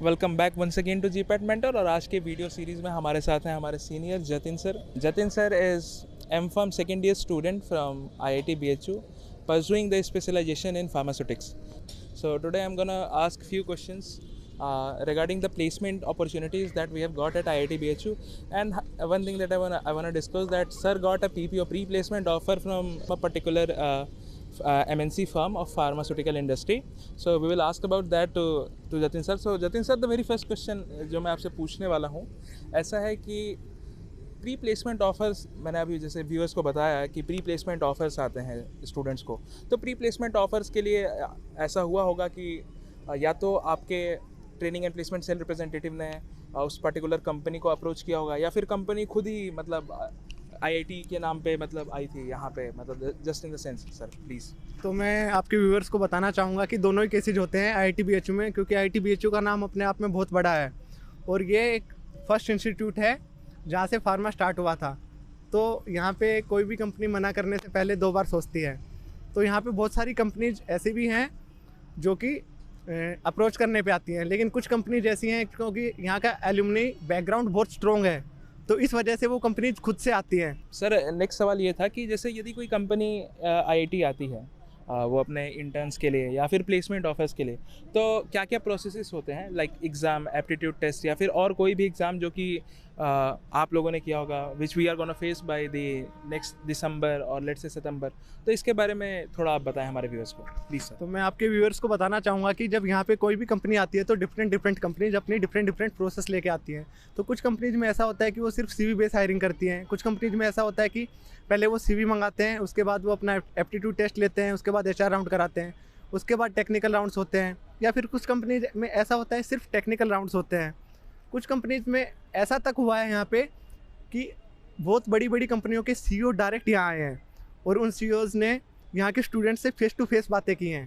Welcome back once again to GPAT mentor. और आज के वीडियो सीरीज़ में हमारे साथ हैं हमारे senior Jatin sir. Jatin sir is M.Pharm second year student from IIT BHU pursuing the specialization in pharmaceutics. So today I'm gonna ask few questions regarding the placement opportunities that we have got at IIT BHU. And one thing that I wanna discuss that sir got a PPO pre-placement offer from a particular MNC firm of pharmaceutical industry. So we will ask about that to Jatin sir. So Jatin sir, the very first question जो मैं आपसे पूछने वाला हूँ ऐसा है कि pre placement offers, मैंने अभी जैसे व्यूअर्स को बताया कि प्री प्लेसमेंट ऑफ़र्स आते हैं स्टूडेंट्स को, तो प्री प्लेसमेंट ऑफ़र्स के लिए ऐसा हुआ होगा कि या तो आपके training and placement cell representative ने उस पर्टिकुलर कंपनी को अप्रोच किया होगा, या फिर कंपनी खुद ही मतलब आईआईटी के नाम पे मतलब आई थी यहाँ पे, मतलब just in the sense sir please. तो मैं आपके व्यूअर्स को बताना चाहूँगा कि दोनों ही केसेज होते हैं आईआईटी बीएचयू में, क्योंकि आईआईटी बीएचयू का नाम अपने आप में बहुत बड़ा है और ये एक फर्स्ट इंस्टीट्यूट है जहाँ से फार्मा स्टार्ट हुआ था। तो यहाँ पे कोई भी कंपनी मना करने से पहले 2 बार सोचती है। तो यहाँ पे बहुत सारी कंपनीज ऐसी भी हैं जो कि अप्रोच करने पे आती हैं, लेकिन कुछ कंपनीज ऐसी हैं क्योंकि यहाँ का एल्यूमनी बैकग्राउंड बहुत स्ट्रॉन्ग है, तो इस वजह से वो कंपनीज खुद से आती हैं। सर नेक्स्ट सवाल ये था कि जैसे यदि कोई कंपनी आईआईटी आती है वो अपने इंटर्न्स के लिए या फिर प्लेसमेंट ऑफर्स के लिए, तो क्या क्या प्रोसेसेस होते हैं, लाइक एग्ज़ाम, एप्टीट्यूड टेस्ट या फिर और कोई भी एग्ज़ाम जो कि आप लोगों ने किया होगा, which we are gonna face by the next December और लेट्स से सितंबर, तो इसके बारे में थोड़ा आप बताएं हमारे व्यूअर्स को प्लीज़ सर। तो मैं आपके व्यूअर्स को बताना चाहूँगा कि जब यहाँ पे कोई भी कंपनी आती है तो डिफरेंट कंपनीज अपनी डिफरेंट प्रोसेस लेके आती हैं। तो कुछ कंपनीज में ऐसा होता है कि वो सिर्फ सीवी बेस हायरिंग करती हैं, कुछ कंपनीज में ऐसा होता है कि पहले वो सीवी मंगाते हैं, उसके बाद वो अपना एप्टीट्यूड टेस्ट लेते हैं, उसके बाद एचआर राउंड कराते हैं, उसके बाद टेक्निकल राउंड्स होते हैं, या फिर कुछ कंपनीज में ऐसा होता है सिर्फ टेक्निकल राउंड्स होते हैं। कुछ कंपनीज में ऐसा तक हुआ है यहाँ पे कि बहुत बड़ी कंपनियों के सीईओ डायरेक्ट यहाँ आए हैं और उन सीईओज़ ने यहाँ के स्टूडेंट से फेस टू फेस बातें की हैं।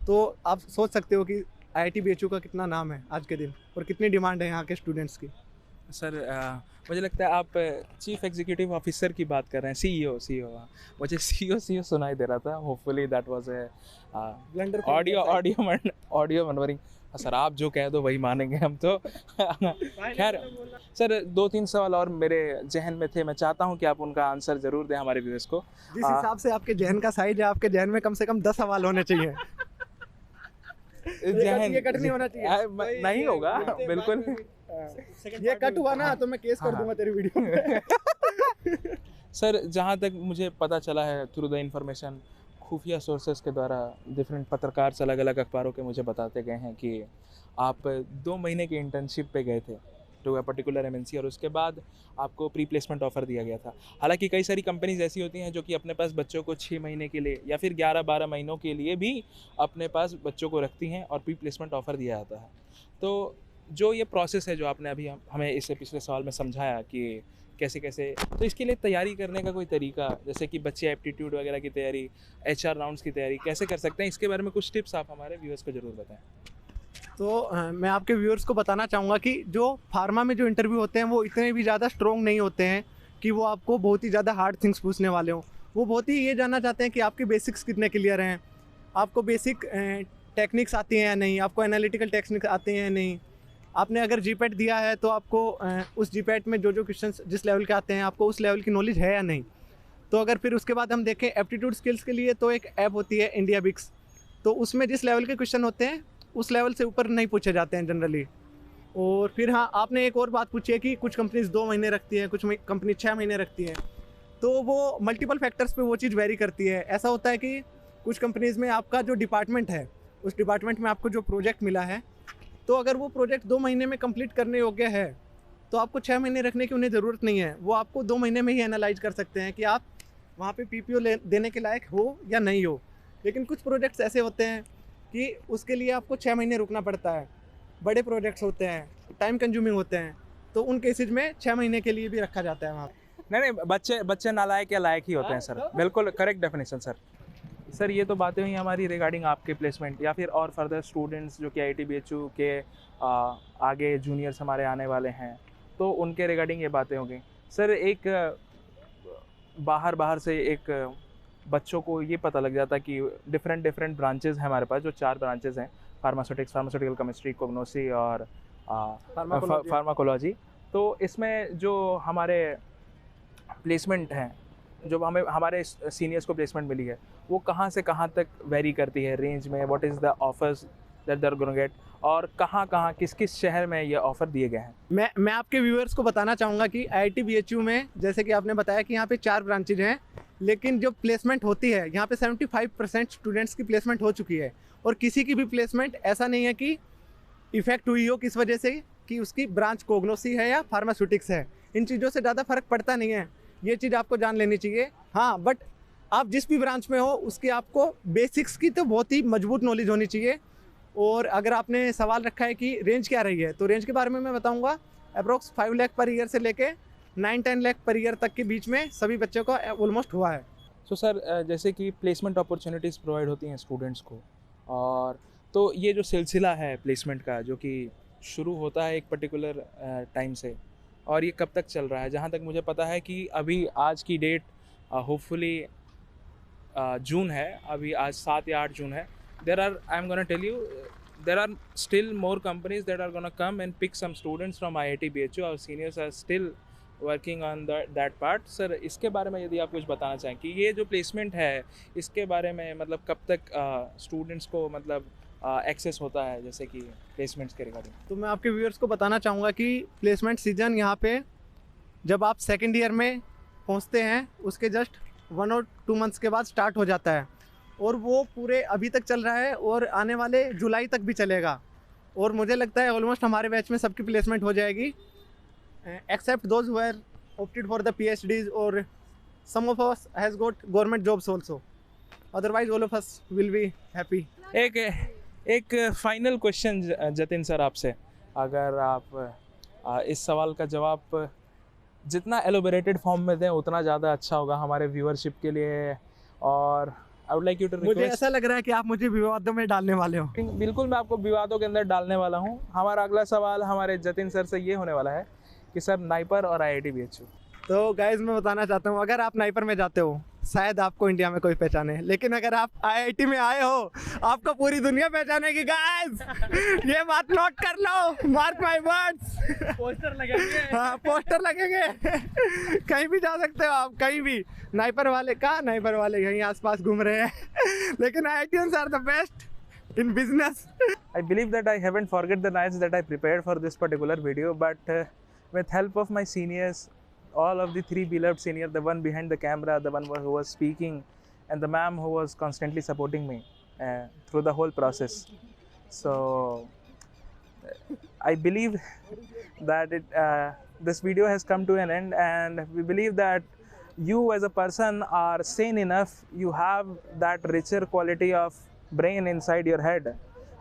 तो आप सोच सकते हो कि आईआईटी बीएचयू का कितना नाम है आज के दिन और कितनी डिमांड है यहाँ के स्टूडेंट्स की। सर मुझे लगता है आप चीफ एग्जीक्यूटिव ऑफिसर की बात कर रहे हैं, सीईओ। मुझे सीईओ सुनाई दे रहा था, hopefully that was a blender audio maneuvering. Sir आप जो कह दो वही मानेंगे हम तो। खैर सर 2-3 सवाल और मेरे जहन में थे, मैं चाहता हूं कि आप उनका आंसर ज़रूर दें हमारे व्यूअर्स को। जिस हिसाब से आपके जहन का साइज है, आपके जहन में कम से कम 10 सवाल होने चाहिए। ये कट नहीं होना चाहिए। नहीं होगा बिल्कुल। ये कट हुआ ना तो मैं केस कर दूंगा तेरी वीडियो में। सर जहाँ तक मुझे पता चला है थ्रू द इंफॉर्मेशन, खुफिया सोर्सेस के द्वारा डिफरेंट पत्रकार अलग अलग अखबारों के मुझे बताते गए हैं कि आप 2 महीने की इंटर्नशिप पे गए थे टू अ पर्टिकुलर एमएनसी और उसके बाद आपको प्री प्लेसमेंट ऑफ़र दिया गया था। हालांकि कई सारी कंपनीज ऐसी होती हैं जो कि अपने पास बच्चों को 6 महीने के लिए या फिर 11-12 महीनों के लिए भी अपने पास बच्चों को रखती हैं और प्री प्लेसमेंट ऑफ़र दिया जाता है। तो जो ये प्रोसेस है जो आपने अभी हमें इससे पिछले सवाल में समझाया कि कैसे, तो इसके लिए तैयारी करने का कोई तरीका, जैसे कि बच्चे एप्टीट्यूड वगैरह की तैयारी, एचआर राउंड्स की तैयारी कैसे कर सकते हैं, इसके बारे में कुछ टिप्स आप हमारे व्यूअर्स को ज़रूर बताएं। तो मैं आपके व्यूअर्स को बताना चाहूँगा कि जो फार्मा में जो इंटरव्यू होते हैं वो इतने भी ज़्यादा स्ट्रॉन्ग नहीं होते हैं कि वो आपको बहुत ही ज़्यादा हार्ड थिंग्स पूछने वाले हों। वो बहुत ही ये जानना चाहते हैं कि आपके बेसिक्स कितने क्लियर हैं, आपको बेसिक टेक्निक्स आती हैं या नहीं, आपको एनालिटिकल टेक्निक्स आते हैं या नहीं, आपने अगर जीपैट दिया है तो आपको उस जीपैट में जो क्वेश्चंस जिस लेवल के आते हैं आपको उस लेवल की नॉलेज है या नहीं। तो अगर फिर उसके बाद हम देखें एप्टीट्यूड स्किल्स के लिए, तो एक ऐप होती है इंडिया बिक्स, तो उसमें जिस लेवल के क्वेश्चन होते हैं उस लेवल से ऊपर नहीं पूछे जाते हैं जनरली। और फिर हाँ, आपने एक और बात पूछी है कि कुछ कंपनीज 2 महीने रखती हैं, कुछ कंपनी 6 महीने रखती हैं, तो वो मल्टीपल फैक्टर्स पे वो चीज़ वेरी करती है। ऐसा होता है कि कुछ कंपनीज़ में आपका जो डिपार्टमेंट है उस डिपार्टमेंट में आपको जो प्रोजेक्ट मिला है, तो अगर वो प्रोजेक्ट 2 महीने में कंप्लीट करने योग्य है तो आपको 6 महीने रखने की उन्हें ज़रूरत नहीं है। वो आपको 2 महीने में ही एनालाइज कर सकते हैं कि आप वहाँ पे पीपीओ देने के लायक हो या नहीं हो। लेकिन कुछ प्रोजेक्ट्स ऐसे होते हैं कि उसके लिए आपको 6 महीने रुकना पड़ता है, बड़े प्रोजेक्ट्स होते हैं, टाइम कंज्यूमिंग होते हैं, तो उन केसेज में 6 महीने के लिए भी रखा जाता है वहाँ। नहीं, बच्चे नालायक या लायक ही होते हैं सर, बिल्कुल करेक्ट डेफिनेशन सर। सर ये तो बातें हुई हमारी रिगार्डिंग आपके प्लेसमेंट या फिर और फर्दर स्टूडेंट्स जो कि आईआईटी बीएचयू के आगे जूनियर्स हमारे आने वाले हैं, तो उनके रिगार्डिंग ये बातें हो गई। सर एक बाहर से एक बच्चों को ये पता लग जाता कि डिफरेंट ब्रांचेज़ हैं हमारे पास, जो 4 ब्रांचेज़ हैं, फार्मास्यूटिकल केमिस्ट्री, कोग्नोसी और Pharmacology। फार्माकोलॉजी। तो इसमें जो हमारे प्लेसमेंट हैं, जो हमें हमारे सीनियर्स को प्लेसमेंट मिली है, वो कहाँ से कहाँ तक वेरी करती है रेंज में, what is the offers that they are gonna get, और कहाँ किस किस शहर में ये ऑफ़र दिए गए हैं। मैं आपके व्यूअर्स को बताना चाहूँगा कि IIT BHU में जैसे कि आपने बताया कि यहाँ पे 4 ब्रांचेज हैं, लेकिन जो प्लेसमेंट होती है यहाँ पे 75% स्टूडेंट्स की प्लेसमेंट हो चुकी है, और किसी की भी प्लेसमेंट ऐसा नहीं है कि इफेक्ट हुई हो किस वजह से कि उसकी ब्रांच कोग्नोसी है या फार्मास्यूटिक्स है। इन चीज़ों से ज़्यादा फर्क पड़ता नहीं है, ये चीज़ आपको जान लेनी चाहिए। हाँ, बट आप जिस भी ब्रांच में हो उसकी आपको बेसिक्स की तो बहुत ही मजबूत नॉलेज होनी चाहिए। और अगर आपने सवाल रखा है कि रेंज क्या रही है, तो रेंज के बारे में मैं बताऊंगा। अप्रोक्स 5 लाख पर ईयर से लेके 9-10 लाख पर ईयर तक के बीच में सभी बच्चों का ऑलमोस्ट हुआ है। सो सर, जैसे कि प्लेसमेंट अपॉर्चुनिटीज़ प्रोवाइड होती हैं स्टूडेंट्स को, और तो ये जो सिलसिला है प्लेसमेंट का, जो कि शुरू होता है एक पर्टिकुलर टाइम से, और ये कब तक चल रहा है? जहाँ तक मुझे पता है कि अभी आज की डेट होपफुली जून है, अभी आज 7 या 8 जून है। There are, I'm gonna tell you, there are still more companies that are gonna come and pick some students from IIT BHU. Our seniors are still working on that part. Sir, इसके बारे में यदि आप कुछ बताना चाहें कि ये जो प्लेसमेंट है, इसके बारे में मतलब कब तक स्टूडेंट्स को मतलब एक्सेस होता है, जैसे कि प्लेसमेंट्स के रिगार्डिंग? तो मैं आपके व्यूअर्स को बताना चाहूँगा कि प्लेसमेंट सीजन यहाँ पे जब आप सेकेंड ईयर में पहुँचते हैं उसके जस्ट 1 और 2 मंथ्स के बाद स्टार्ट हो जाता है, और वो पूरे अभी तक चल रहा है और आने वाले जुलाई तक भी चलेगा। और मुझे लगता है ऑलमोस्ट हमारे बैच में सबकी प्लेसमेंट हो जाएगी, except those who are opted for the PhDs, और some of us has got government jobs also, otherwise all of us will be happy. एक फाइनल क्वेश्चन जतिन सर आपसे, अगर आप इस सवाल का जवाब जितना एलोबरेटेड फॉर्म में दें उतना ज़्यादा अच्छा होगा हमारे व्यूअरशिप के लिए। और I would like you to मुझे ऐसा लग रहा है कि आप मुझे विवादों में डालने वाले हो। बिल्कुल, मैं आपको विवादों के अंदर डालने वाला हूँ। हमारा अगला सवाल हमारे जतिन सर से ये होने वाला है कि सर, नाइपर और IIT BHU। तो गाइज मैं बताना चाहता हूँ, अगर आप नाइपर में जाते हो शायद आपको इंडिया में कोई पहचाने, लेकिन अगर आप IIT में आए हो आपको पूरी दुनिया पहचानेगी गाइज। ये बात नोट कर लो, मार्क माय वर्ड्स। पोस्टर लगेंगे। हाँ, पोस्टर लगेंगे। कहीं भी जा सकते हो आप, कहीं भी। नाइपर वाले यहीं आसपास घूम रहे हैं, लेकिन IITians are the best in business. I believe that I haven't forget the nights that I prepared for this particular video, but with help of my seniors, all of the 3 beloved seniors, the one behind the camera, the one who was speaking, and the ma'am who was constantly supporting me through the whole process. So I believe that this video has come to an end, and we believe that you as a person are sane enough, you have that richer quality of brain inside your head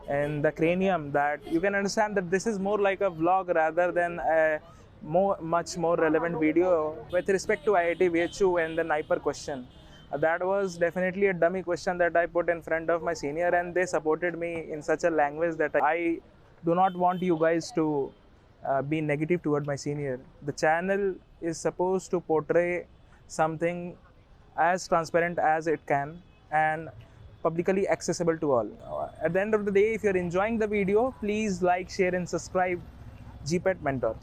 and the cranium, that you can understand that this is more like a vlog rather than a much more relevant video. With respect to IIT BHU and the Naipar question, that was definitely a dummy question that I put in front of my senior, and they supported me in such a language that I do not want you guys to be negative toward my senior. The channel is supposed to portray something as transparent as it can and publicly accessible to all. At the end of the day, if you're enjoying the video, please like, share and subscribe GPET Mentor.